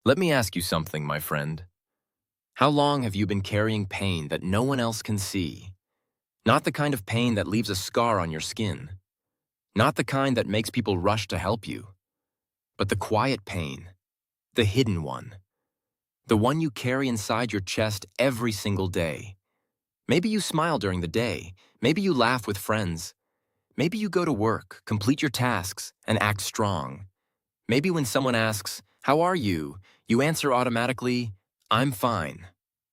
Let me ask you something, my friend. How long have you been carrying pain that no one else can see? Not the kind of pain that leaves a scar on your skin. Not the kind that makes people rush to help you. But the quiet pain, the hidden one. The one you carry inside your chest every single day. Maybe you smile during the day. Maybe you laugh with friends. Maybe you go to work, complete your tasks, and act strong. Maybe when someone asks, "How are you?" you answer automatically, "I'm fine."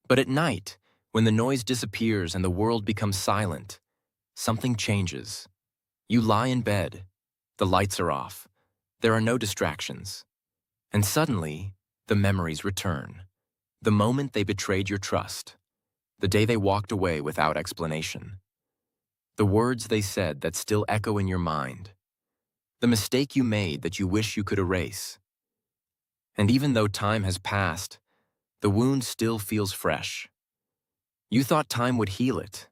But at night, when the noise disappears and the world becomes silent, something changes. You lie in bed. The lights are off. There are no distractions. And suddenly, the memories return. The moment they betrayed your trust. The day they walked away without explanation. The words they said that still echo in your mind. The mistake you made that you wish you could erase. And even though time has passed, the wound still feels fresh. You thought time would heal it.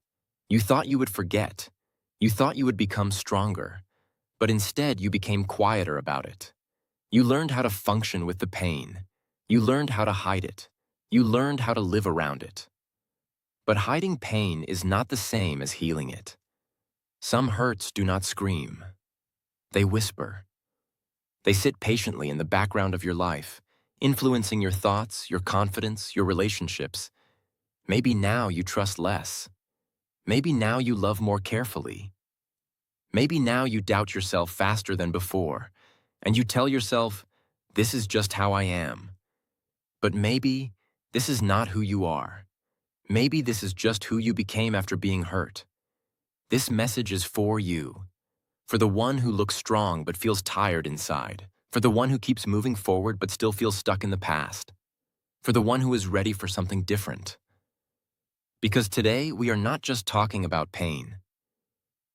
You thought you would forget. You thought you would become stronger. But instead, you became quieter about it. You learned how to function with the pain. You learned how to hide it. You learned how to live around it. But hiding pain is not the same as healing it. Some hurts do not scream. They whisper. They sit patiently in the background of your life, influencing your thoughts, your confidence, your relationships. Maybe now you trust less. Maybe now you love more carefully. Maybe now you doubt yourself faster than before, and you tell yourself, "This is just how I am." But maybe this is not who you are. Maybe this is just who you became after being hurt. This message is for you. For the one who looks strong but feels tired inside. For the one who keeps moving forward but still feels stuck in the past. For the one who is ready for something different. Because today we are not just talking about pain.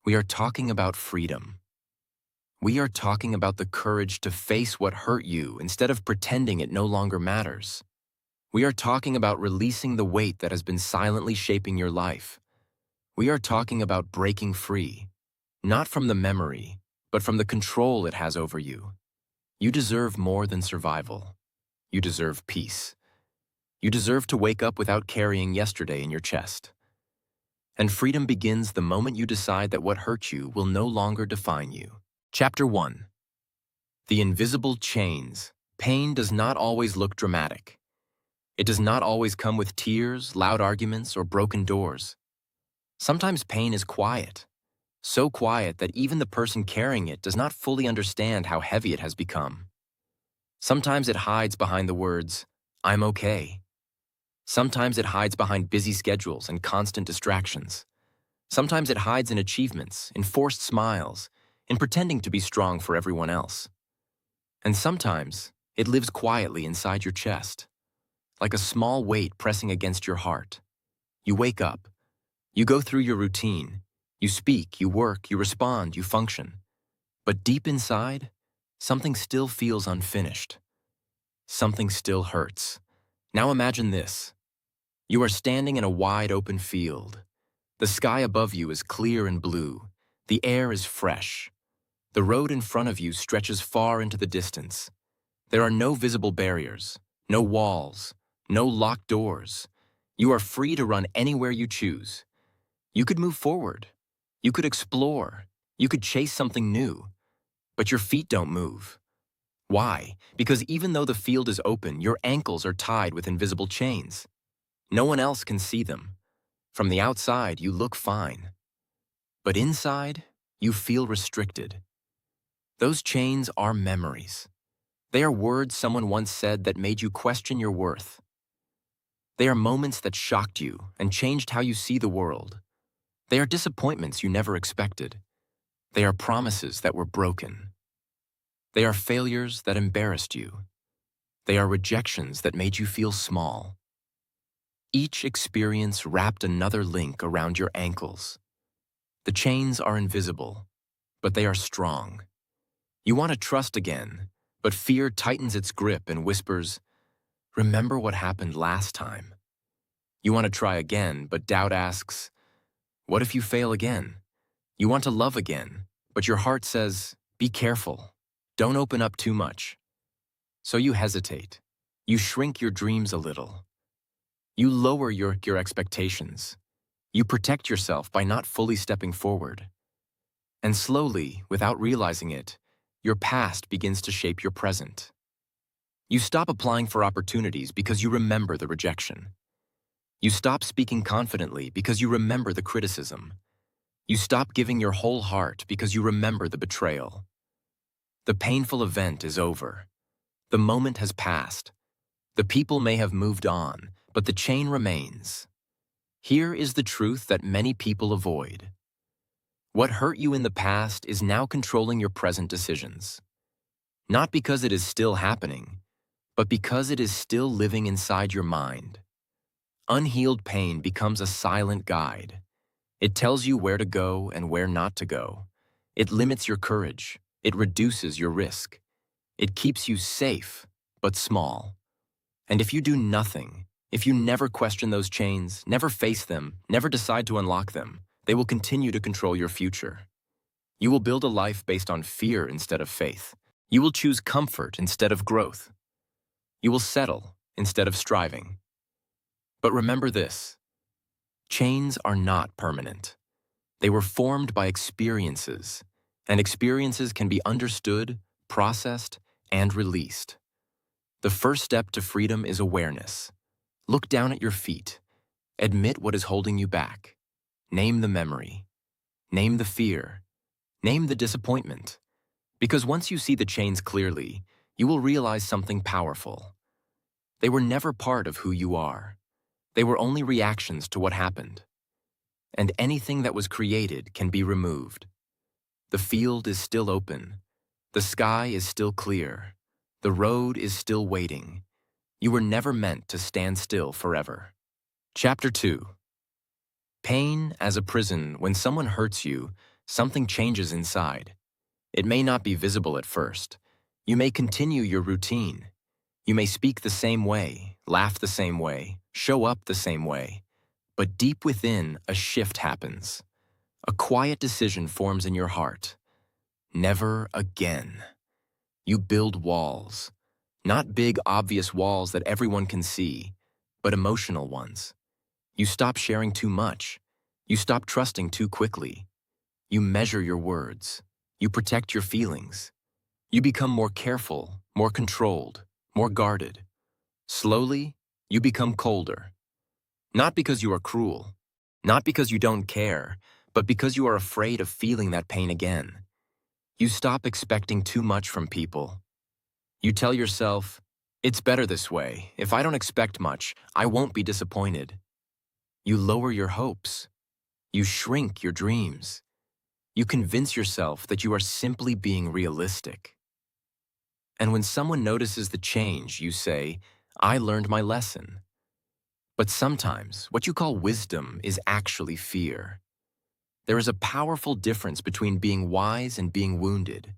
We are talking about freedom. We are talking about the courage to face what hurt you instead of pretending it no longer matters. We are talking about releasing the weight that has been silently shaping your life. We are talking about breaking free, not from the memory, but from the control it has over you. You deserve more than survival. You deserve peace. You deserve to wake up without carrying yesterday in your chest. And freedom begins the moment you decide that what hurt you will no longer define you. Chapter 1. The Invisible Chains. Pain does not always look dramatic. It does not always come with tears, loud arguments, or broken doors. Sometimes pain is quiet, so quiet that even the person carrying it does not fully understand how heavy it has become. Sometimes it hides behind the words, "I'm okay." Sometimes it hides behind busy schedules and constant distractions. Sometimes it hides in achievements, in forced smiles, in pretending to be strong for everyone else. And sometimes it lives quietly inside your chest, like a small weight pressing against your heart. You wake up. You go through your routine. You speak, you work, you respond, you function. But deep inside, something still feels unfinished. Something still hurts. Now imagine this. You are standing in a wide open field. The sky above you is clear and blue. The air is fresh. The road in front of you stretches far into the distance. There are no visible barriers, no walls, no locked doors. You are free to run anywhere you choose. You could move forward. You could explore. You could chase something new. But your feet don't move. Why? Because even though the field is open, your ankles are tied with invisible chains. No one else can see them. From the outside, you look fine. But inside, you feel restricted. Those chains are memories. They are words someone once said that made you question your worth. They are moments that shocked you and changed how you see the world. They are disappointments you never expected. They are promises that were broken. They are failures that embarrassed you. They are rejections that made you feel small. Each experience wrapped another link around your ankles. The chains are invisible, but they are strong. You want to trust again, but fear tightens its grip and whispers, "Remember what happened last time." You want to try again, but doubt asks, "What if you fail again?" You want to love again, but your heart says, "Be careful. Don't open up too much." So you hesitate. You shrink your dreams a little. You lower your expectations. You protect yourself by not fully stepping forward. And slowly, without realizing it, your past begins to shape your present. You stop applying for opportunities because you remember the rejection. You stop speaking confidently because you remember the criticism. You stop giving your whole heart because you remember the betrayal. The painful event is over. The moment has passed. The people may have moved on, but the chain remains. Here is the truth that many people avoid. What hurt you in the past is now controlling your present decisions. Not because it is still happening, but because it is still living inside your mind. Unhealed pain becomes a silent guide. It tells you where to go and where not to go. It limits your courage. It reduces your risk. It keeps you safe, but small. And if you do nothing, if you never question those chains, never face them, never decide to unlock them, they will continue to control your future. You will build a life based on fear instead of faith. You will choose comfort instead of growth. You will settle instead of striving. But remember this: chains are not permanent. They were formed by experiences, and experiences can be understood, processed, and released. The first step to freedom is awareness. Look down at your feet. Admit what is holding you back. Name the memory. Name the fear. Name the disappointment. Because once you see the chains clearly, you will realize something powerful. They were never part of who you are. They were only reactions to what happened. And anything that was created can be removed. The field is still open. The sky is still clear. The road is still waiting. You were never meant to stand still forever. Chapter 2. Pain as a prison. When someone hurts you, something changes inside. It may not be visible at first. You may continue your routine. You may speak the same way, laugh the same way, show up the same way. But deep within, a shift happens. A quiet decision forms in your heart. Never again. You build walls. Not big, obvious walls that everyone can see, but emotional ones. You stop sharing too much. You stop trusting too quickly. You measure your words. You protect your feelings. You become more careful, more controlled, more guarded. Slowly, you become colder. Not because you are cruel, not because you don't care, but because you are afraid of feeling that pain again. You stop expecting too much from people. You tell yourself, it's better this way. If I don't expect much, I won't be disappointed. You lower your hopes. You shrink your dreams. You convince yourself that you are simply being realistic. And when someone notices the change, you say, I learned my lesson. But sometimes, what you call wisdom is actually fear. There is a powerful difference between being wise and being wounded.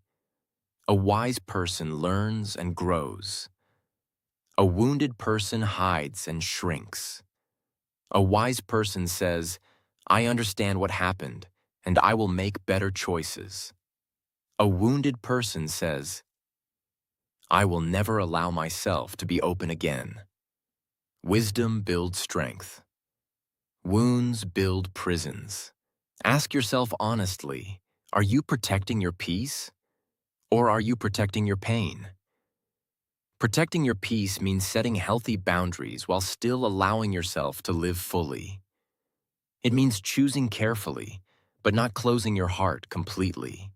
A wise person learns and grows. A wounded person hides and shrinks. A wise person says, I understand what happened, and I will make better choices. A wounded person says, I will never allow myself to be open again. Wisdom builds strength. Wounds build prisons. Ask yourself honestly, are you protecting your peace? Or are you protecting your pain? Protecting your peace means setting healthy boundaries while still allowing yourself to live fully. It means choosing carefully, but not closing your heart completely.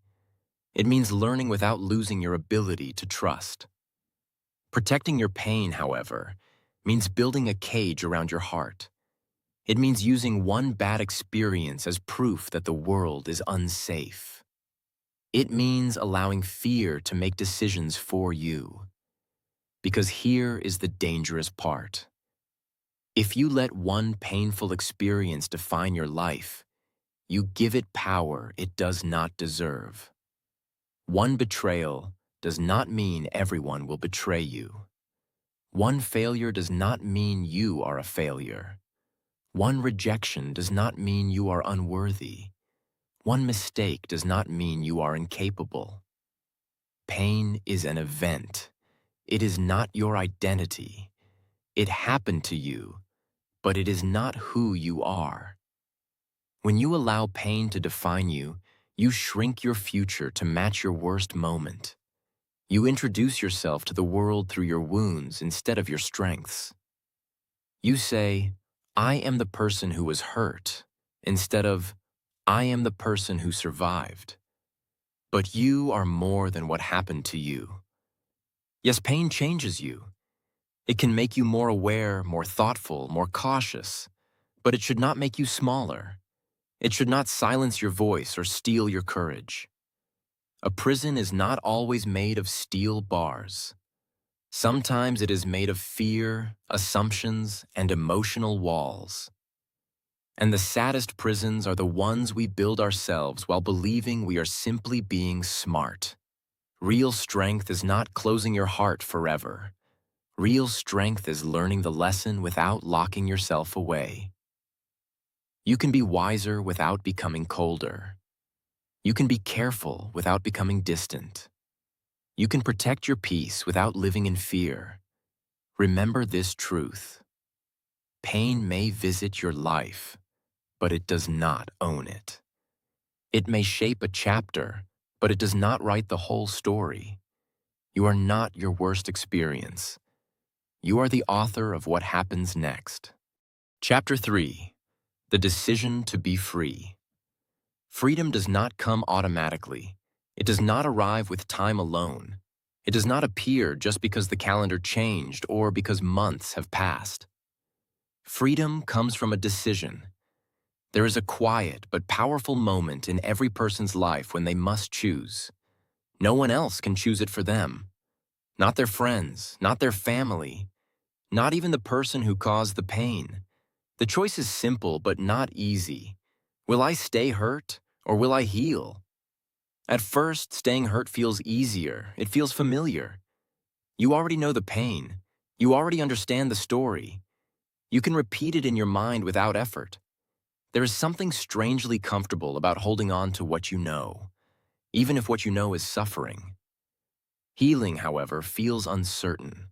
It means learning without losing your ability to trust. Protecting your pain, however, means building a cage around your heart. It means using one bad experience as proof that the world is unsafe. It means allowing fear to make decisions for you. Because here is the dangerous part. If you let one painful experience define your life, you give it power it does not deserve. One betrayal does not mean everyone will betray you. One failure does not mean you are a failure. One rejection does not mean you are unworthy. One mistake does not mean you are incapable. Pain is an event. It is not your identity. It happened to you, but it is not who you are. When you allow pain to define you, you shrink your future to match your worst moment. You introduce yourself to the world through your wounds instead of your strengths. You say, I am the person who was hurt, instead of, I am the person who survived. But you are more than what happened to you. Yes, pain changes you. It can make you more aware, more thoughtful, more cautious, but it should not make you smaller. It should not silence your voice or steal your courage. A prison is not always made of steel bars. Sometimes it is made of fear, assumptions, and emotional walls. And the saddest prisons are the ones we build ourselves while believing we are simply being smart. Real strength is not closing your heart forever. Real strength is learning the lesson without locking yourself away. You can be wiser without becoming colder. You can be careful without becoming distant. You can protect your peace without living in fear. Remember this truth. Pain may visit your life, but it does not own it. It may shape a chapter, but it does not write the whole story. You are not your worst experience. You are the author of what happens next. Chapter 3. The Decision to Be Free. Freedom does not come automatically. It does not arrive with time alone. It does not appear just because the calendar changed or because months have passed. Freedom comes from a decision. There is a quiet but powerful moment in every person's life when they must choose. No one else can choose it for them. Not their friends, not their family, not even the person who caused the pain. The choice is simple but not easy. Will I stay hurt or will I heal? At first, staying hurt feels easier. It feels familiar. You already know the pain. You already understand the story. You can repeat it in your mind without effort. There is something strangely comfortable about holding on to what you know, even if what you know is suffering. Healing, however, feels uncertain.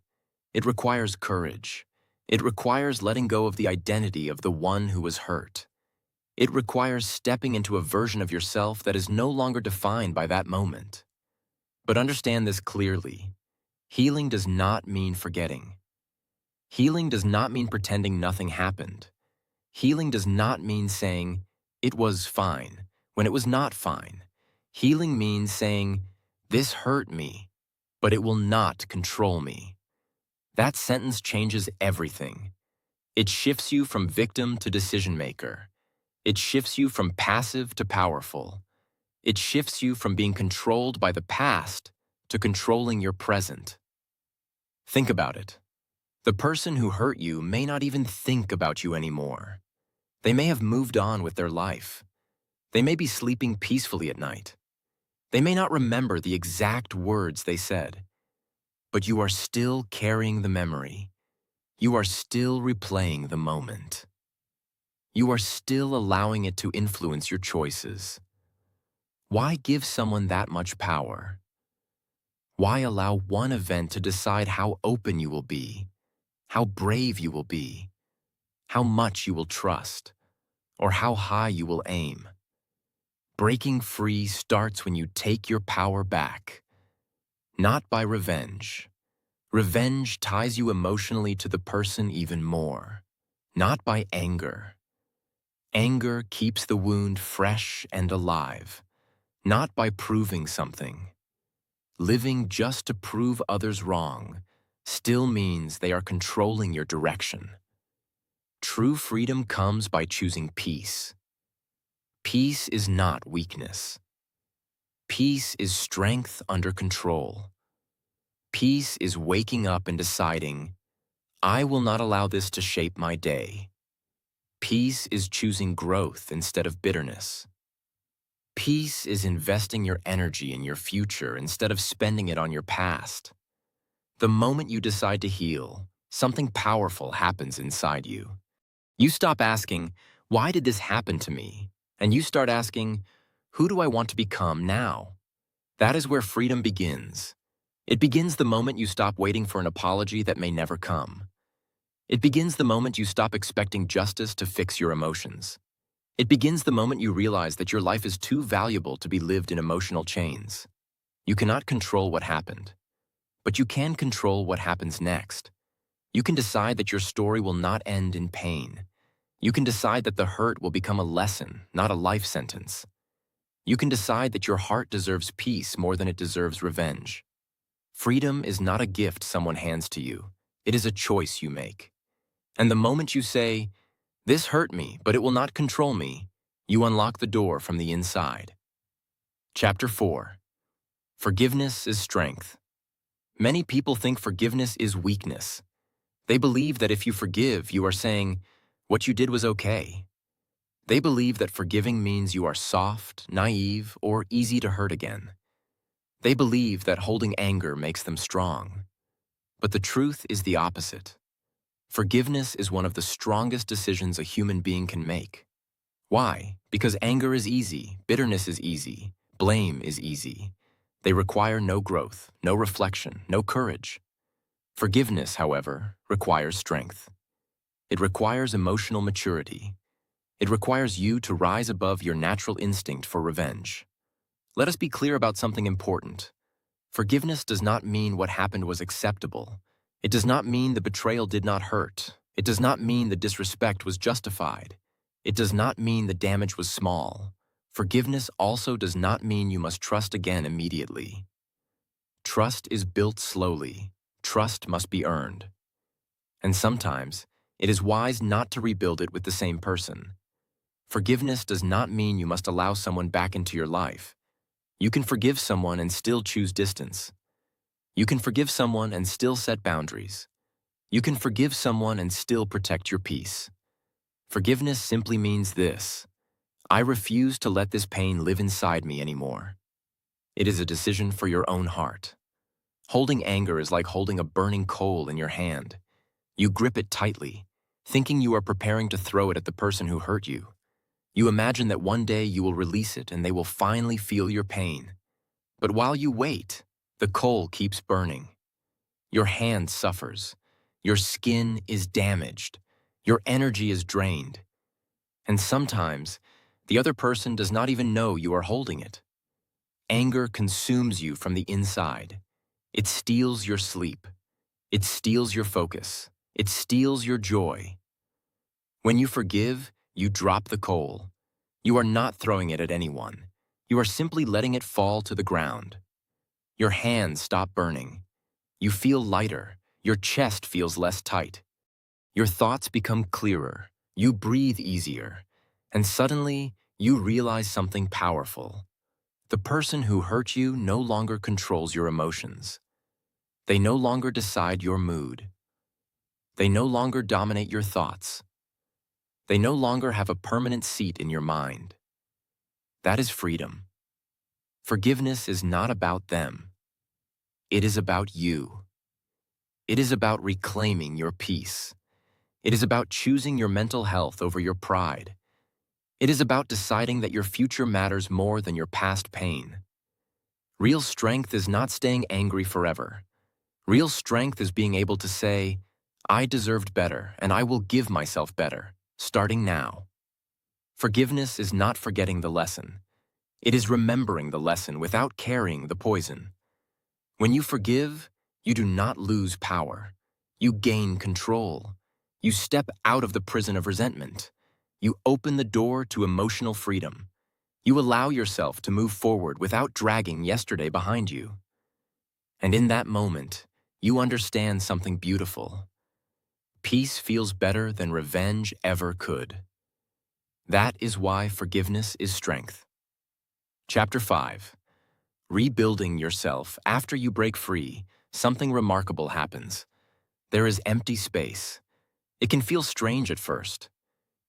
It requires courage. It requires letting go of the identity of the one who was hurt. It requires stepping into a version of yourself that is no longer defined by that moment. But understand this clearly. Healing does not mean forgetting. Healing does not mean pretending nothing happened. Healing does not mean saying, it was fine, when it was not fine. Healing means saying, this hurt me, but it will not control me. That sentence changes everything. It shifts you from victim to decision maker. It shifts you from passive to powerful. It shifts you from being controlled by the past to controlling your present. Think about it. The person who hurt you may not even think about you anymore. They may have moved on with their life. They may be sleeping peacefully at night. They may not remember the exact words they said. But you are still carrying the memory. You are still replaying the moment. You are still allowing it to influence your choices. Why give someone that much power? Why allow one event to decide how open you will be, how brave you will be, how much you will trust, or how high you will aim? Breaking free starts when you take your power back, not by revenge. Revenge ties you emotionally to the person even more, not by anger. Anger keeps the wound fresh and alive, not by proving something. Living just to prove others wrong still means they are controlling your direction. True freedom comes by choosing peace. Peace is not weakness. Peace is strength under control. Peace is waking up and deciding, I will not allow this to shape my day. Peace is choosing growth instead of bitterness. Peace is investing your energy in your future instead of spending it on your past. The moment you decide to heal, something powerful happens inside you. You stop asking, why did this happen to me? And you start asking, who do I want to become now? That is where freedom begins. It begins the moment you stop waiting for an apology that may never come. It begins the moment you stop expecting justice to fix your emotions. It begins the moment you realize that your life is too valuable to be lived in emotional chains. You cannot control what happened, but you can control what happens next. You can decide that your story will not end in pain. You can decide that the hurt will become a lesson, not a life sentence. You can decide that your heart deserves peace more than it deserves revenge. Freedom is not a gift someone hands to you. It is a choice you make. And the moment you say, "This hurt me, but it will not control me," you unlock the door from the inside. Chapter 4. Forgiveness is strength. Many people think forgiveness is weakness. They believe that if you forgive, you are saying, "What you did was okay." They believe that forgiving means you are soft, naive, or easy to hurt again. They believe that holding anger makes them strong. But the truth is the opposite. Forgiveness is one of the strongest decisions a human being can make. Why? Because anger is easy, bitterness is easy, blame is easy. They require no growth, no reflection, no courage. Forgiveness, however, requires strength. It requires emotional maturity. It requires you to rise above your natural instinct for revenge. Let us be clear about something important. Forgiveness does not mean what happened was acceptable. It does not mean the betrayal did not hurt. It does not mean the disrespect was justified. It does not mean the damage was small. Forgiveness also does not mean you must trust again immediately. Trust is built slowly. Trust must be earned. And sometimes, it is wise not to rebuild it with the same person. Forgiveness does not mean you must allow someone back into your life. You can forgive someone and still choose distance. You can forgive someone and still set boundaries. You can forgive someone and still protect your peace. Forgiveness simply means this: I refuse to let this pain live inside me anymore. It is a decision for your own heart. Holding anger is like holding a burning coal in your hand. You grip it tightly, thinking you are preparing to throw it at the person who hurt you. You imagine that one day you will release it and they will finally feel your pain. But while you wait, the coal keeps burning. Your hand suffers. Your skin is damaged. Your energy is drained. And sometimes, the other person does not even know you are holding it. Anger consumes you from the inside. It steals your sleep. It steals your focus. It steals your joy. When you forgive, you drop the coal. You are not throwing it at anyone. You are simply letting it fall to the ground. Your hands stop burning. You feel lighter. Your chest feels less tight. Your thoughts become clearer. You breathe easier. And suddenly, you realize something powerful. The person who hurt you no longer controls your emotions. They no longer decide your mood. They no longer dominate your thoughts. They no longer have a permanent seat in your mind. That is freedom. Forgiveness is not about them. It is about you. It is about reclaiming your peace. It is about choosing your mental health over your pride. It is about deciding that your future matters more than your past pain. Real strength is not staying angry forever. Real strength is being able to say, "I deserved better, and I will give myself better, starting now." Forgiveness is not forgetting the lesson. It is remembering the lesson without carrying the poison. When you forgive, you do not lose power. You gain control. You step out of the prison of resentment. You open the door to emotional freedom. You allow yourself to move forward without dragging yesterday behind you. And in that moment, you understand something beautiful. Peace feels better than revenge ever could. That is why forgiveness is strength. Chapter 5. Rebuilding yourself. After you break free, something remarkable happens. There is empty space. It can feel strange at first.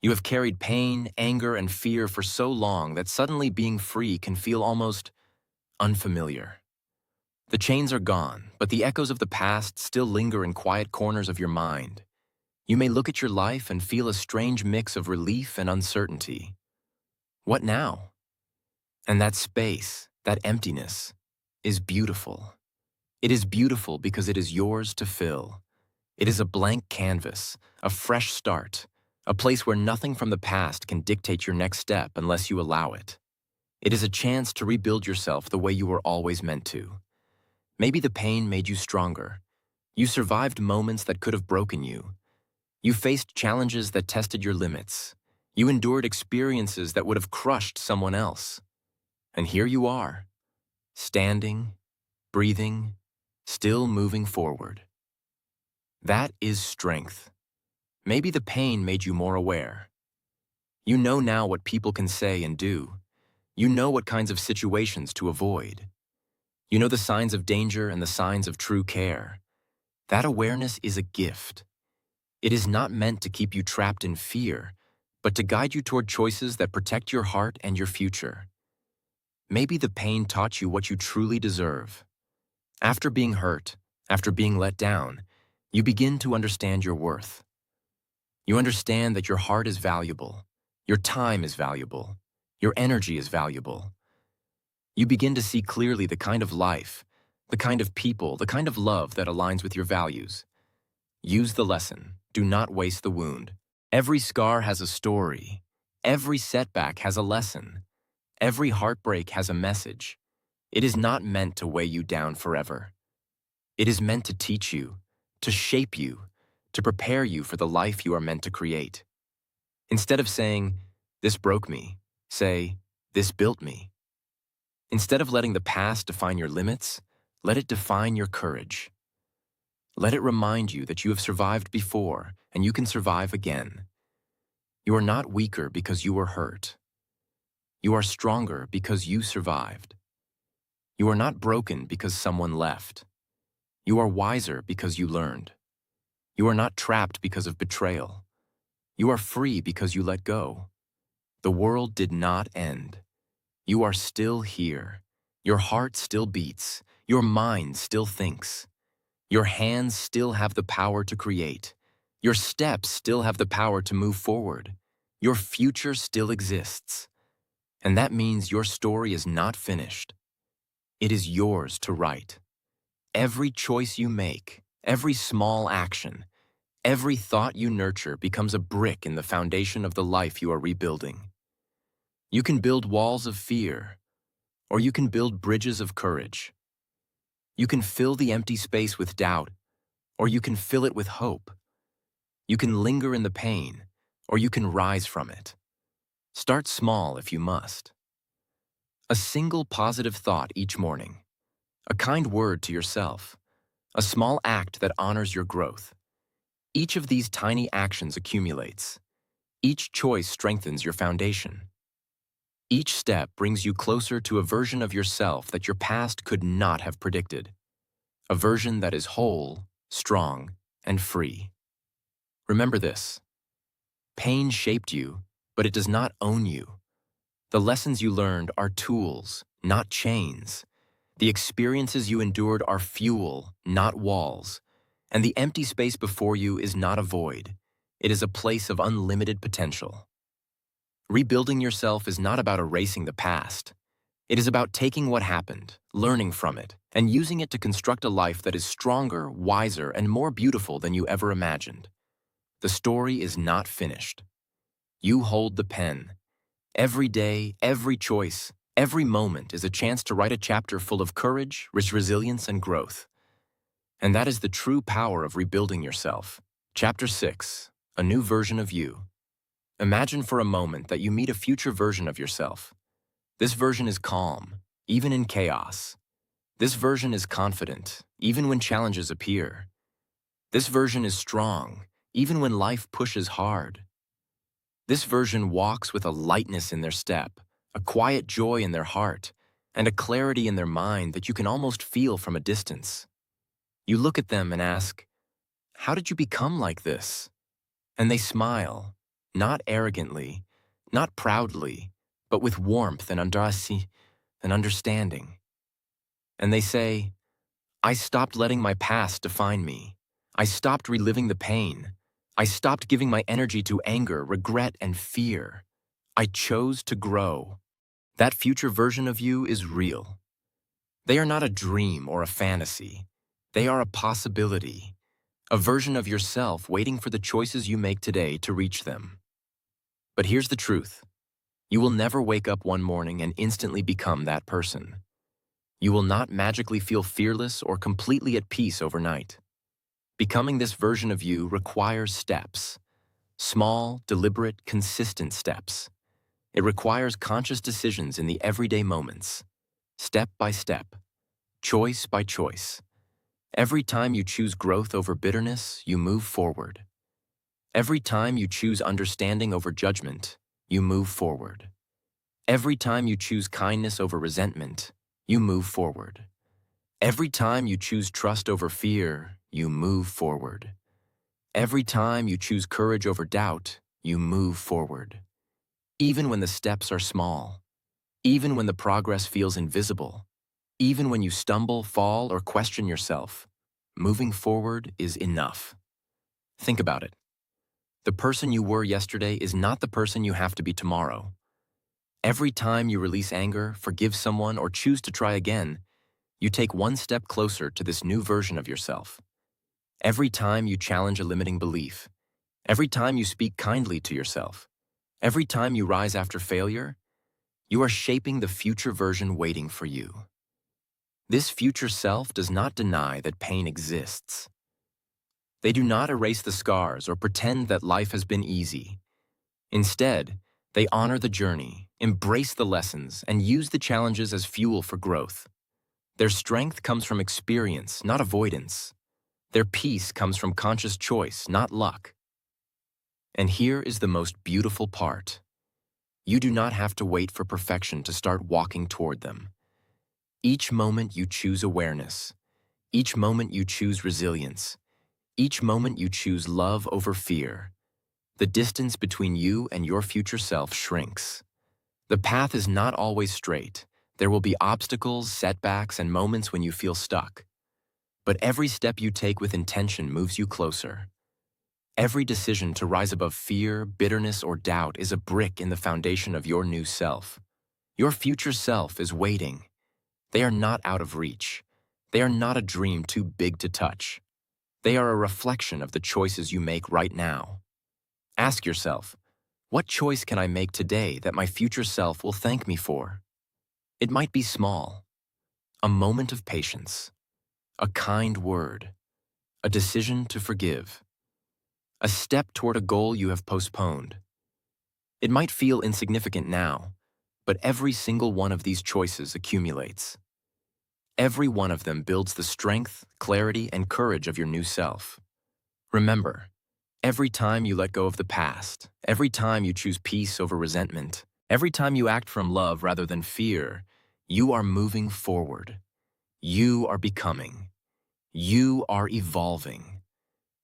You have carried pain, anger, and fear for so long that suddenly being free can feel almost unfamiliar. The chains are gone, but the echoes of the past still linger in quiet corners of your mind. You may look at your life and feel a strange mix of relief and uncertainty. What now? And that space, that emptiness, is beautiful. It is beautiful because it is yours to fill. It is a blank canvas, a fresh start, a place where nothing from the past can dictate your next step unless you allow it. It is a chance to rebuild yourself the way you were always meant to. Maybe the pain made you stronger. You survived moments that could have broken you. You faced challenges that tested your limits. You endured experiences that would have crushed someone else. And here you are, standing, breathing, still moving forward. That is strength. Maybe the pain made you more aware. You know now what people can say and do. You know what kinds of situations to avoid. You know the signs of danger and the signs of true care. That awareness is a gift. It is not meant to keep you trapped in fear, but to guide you toward choices that protect your heart and your future. Maybe the pain taught you what you truly deserve. After being hurt, after being let down, you begin to understand your worth. You understand that your heart is valuable, your time is valuable, your energy is valuable. You begin to see clearly the kind of life, the kind of people, the kind of love that aligns with your values. Use the lesson. Do not waste the wound. Every scar has a story. Every setback has a lesson. Every heartbreak has a message. It is not meant to weigh you down forever. It is meant to teach you, to shape you, to prepare you for the life you are meant to create. Instead of saying, "This broke me," say, "This built me." Instead of letting the past define your limits, let it define your courage. Let it remind you that you have survived before and you can survive again. You are not weaker because you were hurt. You are stronger because you survived. You are not broken because someone left. You are wiser because you learned. You are not trapped because of betrayal. You are free because you let go. The world did not end. You are still here. Your heart still beats. Your mind still thinks. Your hands still have the power to create. Your steps still have the power to move forward. Your future still exists. And that means your story is not finished. It is yours to write. Every choice you make, every small action, every thought you nurture becomes a brick in the foundation of the life you are rebuilding. You can build walls of fear, or you can build bridges of courage. You can fill the empty space with doubt, or you can fill it with hope. You can linger in the pain, or you can rise from it. Start small if you must. A single positive thought each morning, a kind word to yourself, a small act that honors your growth. Each of these tiny actions accumulates. Each choice strengthens your foundation. Each step brings you closer to a version of yourself that your past could not have predicted. A version that is whole, strong, and free. Remember this. Pain shaped you, but it does not own you. The lessons you learned are tools, not chains. The experiences you endured are fuel, not walls. And the empty space before you is not a void. It is a place of unlimited potential. Rebuilding yourself is not about erasing the past. It is about taking what happened, learning from it, and using it to construct a life that is stronger, wiser, and more beautiful than you ever imagined. The story is not finished. You hold the pen. Every day, every choice, every moment is a chance to write a chapter full of courage, resilience, and growth. And that is the true power of rebuilding yourself. Chapter 6, A New Version of You. Imagine for a moment that you meet a future version of yourself. This version is calm, even in chaos. This version is confident, even when challenges appear. This version is strong, even when life pushes hard. This version walks with a lightness in their step, a quiet joy in their heart, and a clarity in their mind that you can almost feel from a distance. You look at them and ask, "How did you become like this?" And they smile, not arrogantly, not proudly, but with warmth and understanding. And they say, "I stopped letting my past define me. I stopped reliving the pain. I stopped giving my energy to anger, regret, and fear. I chose to grow." That future version of you is real. They are not a dream or a fantasy. They are a possibility, a version of yourself waiting for the choices you make today to reach them. But here's the truth. You will never wake up one morning and instantly become that person. You will not magically feel fearless or completely at peace overnight. Becoming this version of you requires steps. Small, deliberate, consistent steps. It requires conscious decisions in the everyday moments, step by step, choice by choice. Every time you choose growth over bitterness, you move forward. Every time you choose understanding over judgment, you move forward. Every time you choose kindness over resentment, you move forward. Every time you choose trust over fear, you move forward. Every time you choose courage over doubt, you move forward. Even when the steps are small, even when the progress feels invisible, even when you stumble, fall, or question yourself, moving forward is enough. Think about it. The person you were yesterday is not the person you have to be tomorrow. Every time you release anger, forgive someone, or choose to try again, you take one step closer to this new version of yourself. Every time you challenge a limiting belief, every time you speak kindly to yourself, every time you rise after failure, you are shaping the future version waiting for you. This future self does not deny that pain exists. They do not erase the scars or pretend that life has been easy. Instead, they honor the journey, embrace the lessons, and use the challenges as fuel for growth. Their strength comes from experience, not avoidance. Their peace comes from conscious choice, not luck. And here is the most beautiful part. You do not have to wait for perfection to start walking toward them. Each moment you choose awareness. Each moment you choose resilience. Each moment you choose love over fear. The distance between you and your future self shrinks. The path is not always straight. There will be obstacles, setbacks, and moments when you feel stuck. But every step you take with intention moves you closer. Every decision to rise above fear, bitterness, or doubt is a brick in the foundation of your new self. Your future self is waiting. They are not out of reach. They are not a dream too big to touch. They are a reflection of the choices you make right now. Ask yourself, what choice can I make today that my future self will thank me for? It might be small. A moment of patience. A kind word. A decision to forgive. A step toward a goal you have postponed. It might feel insignificant now, but every single one of these choices accumulates. Every one of them builds the strength, clarity, and courage of your new self. Remember, every time you let go of the past, every time you choose peace over resentment, every time you act from love rather than fear, you are moving forward. You are becoming. You are evolving.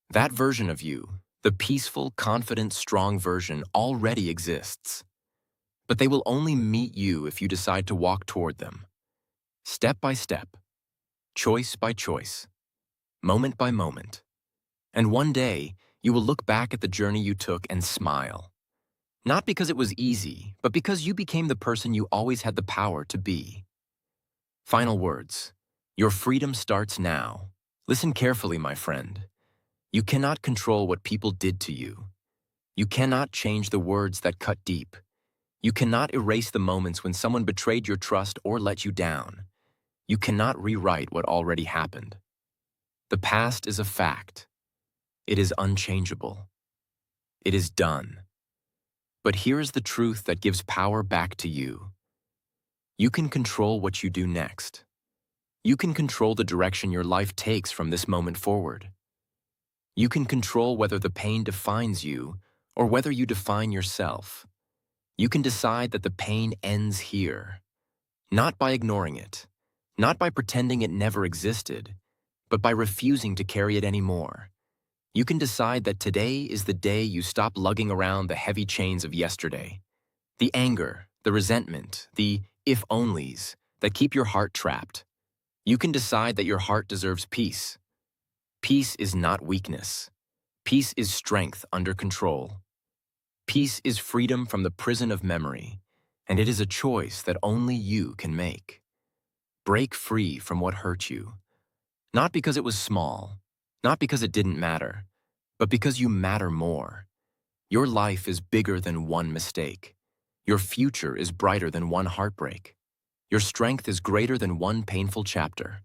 That version of you, the peaceful, confident, strong version, already exists. But they will only meet you if you decide to walk toward them. Step by step, choice by choice, moment by moment. And one day, you will look back at the journey you took and smile. Not because it was easy, but because you became the person you always had the power to be. Final words. Your freedom starts now. Listen carefully, my friend. You cannot control what people did to you. You cannot change the words that cut deep. You cannot erase the moments when someone betrayed your trust or let you down. You cannot rewrite what already happened. The past is a fact. It is unchangeable. It is done. But here is the truth that gives power back to you. You can control what you do next. You can control the direction your life takes from this moment forward. You can control whether the pain defines you or whether you define yourself. You can decide that the pain ends here, not by ignoring it, not by pretending it never existed, but by refusing to carry it anymore. You can decide that today is the day you stop lugging around the heavy chains of yesterday. The anger, the resentment, the if-onlys that keep your heart trapped. You can decide that your heart deserves peace. Peace is not weakness. Peace is strength under control. Peace is freedom from the prison of memory, and it is a choice that only you can make. Break free from what hurt you. Not because it was small, not because it didn't matter, but because you matter more. Your life is bigger than one mistake. Your future is brighter than one heartbreak. Your strength is greater than one painful chapter.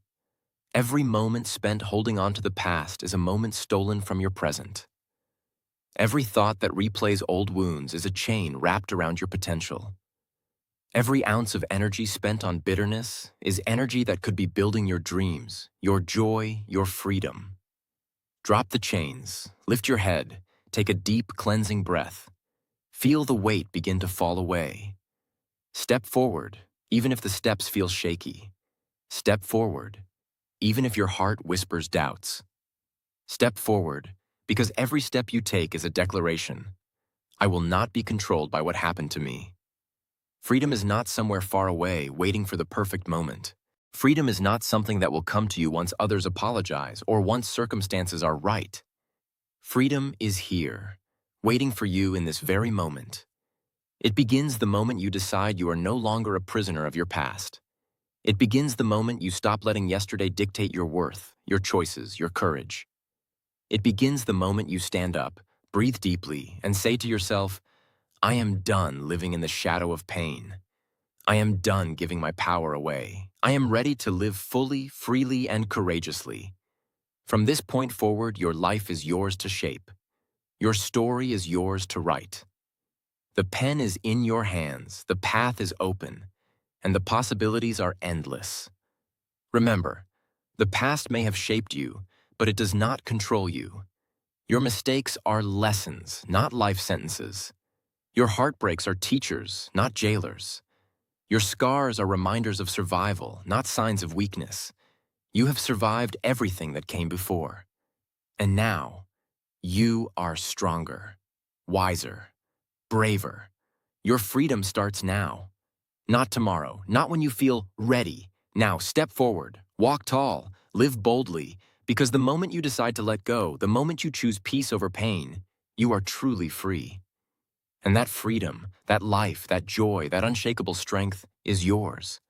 Every moment spent holding on to the past is a moment stolen from your present. Every thought that replays old wounds is a chain wrapped around your potential. Every ounce of energy spent on bitterness is energy that could be building your dreams, your joy, your freedom. Drop the chains, lift your head, take a deep, cleansing breath. Feel the weight begin to fall away. Step forward, even if the steps feel shaky. Step forward, even if your heart whispers doubts. Step forward, because every step you take is a declaration. I will not be controlled by what happened to me. Freedom is not somewhere far away, waiting for the perfect moment. Freedom is not something that will come to you once others apologize or once circumstances are right. Freedom is here, waiting for you in this very moment. It begins the moment you decide you are no longer a prisoner of your past. It begins the moment you stop letting yesterday dictate your worth, your choices, your courage. It begins the moment you stand up, breathe deeply, and say to yourself, I am done living in the shadow of pain. I am done giving my power away. I am ready to live fully, freely, and courageously. From this point forward, your life is yours to shape. Your story is yours to write. The pen is in your hands, the path is open, and the possibilities are endless. Remember, the past may have shaped you, but it does not control you. Your mistakes are lessons, not life sentences. Your heartbreaks are teachers, not jailers. Your scars are reminders of survival, not signs of weakness. You have survived everything that came before. And now, you are stronger, wiser, braver. Your freedom starts now. Not tomorrow, not when you feel ready. Now step forward, walk tall, live boldly, because the moment you decide to let go, the moment you choose peace over pain, you are truly free. And that freedom, that life, that joy, that unshakable strength is yours.